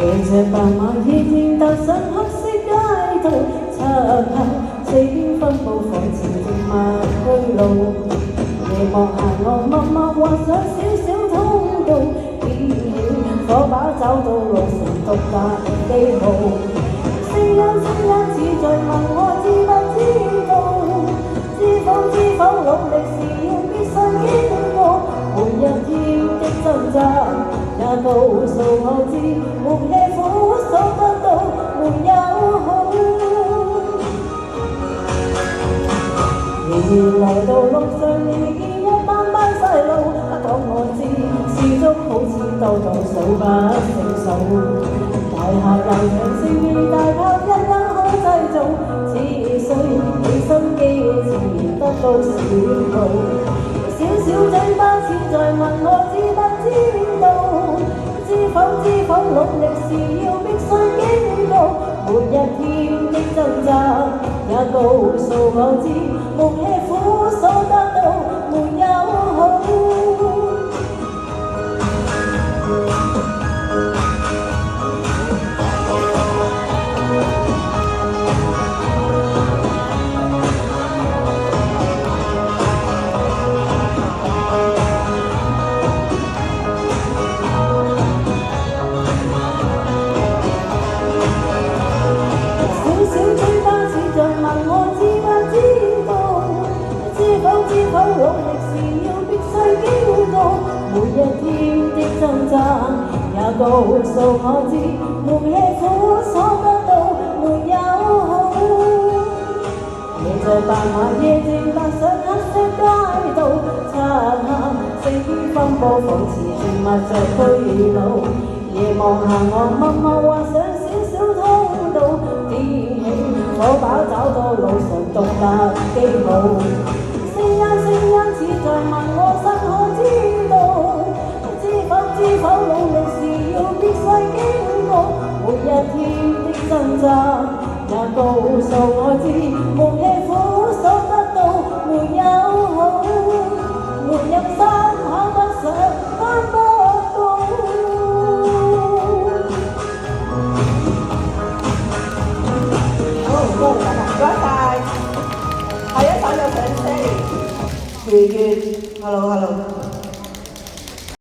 騎着白馬夜天踏上黑色街道，漆黑四邊分佈仿似靜默虛路。夜幕下我默默畫上小小通道，點起火把找到路程獨特記號。聲音似在問我知不知道，知否努力是要必須經過每一天的掙扎，也告訴我知沒吃苦所得到沒有好。然來到路上遇見一班細路，不講我知，始終好似兜到數不勝數。大廈又像聲音大炮一樣可製造，只需起心機自然得到閃號。小小嘴巴似在問我知不知道，知否努力是要必須經過每一天的掙扎，也告訴我知沒吃苦所得到沒有好。知否努力是要必須經過每一天的掙扎，也告訴我知沒吃苦所得到沒有好。騎着白馬夜靜踏上黑色街道，漆黑四邊分佈仿似靜默着虛路。夜望下我默默畫上小小通道，點起火把找到路上獨特記號。聲音似在問我實可知道，知否努力是要必須經過每一天的掙扎，也告訴我知沒吃苦所得到沒有好。沒有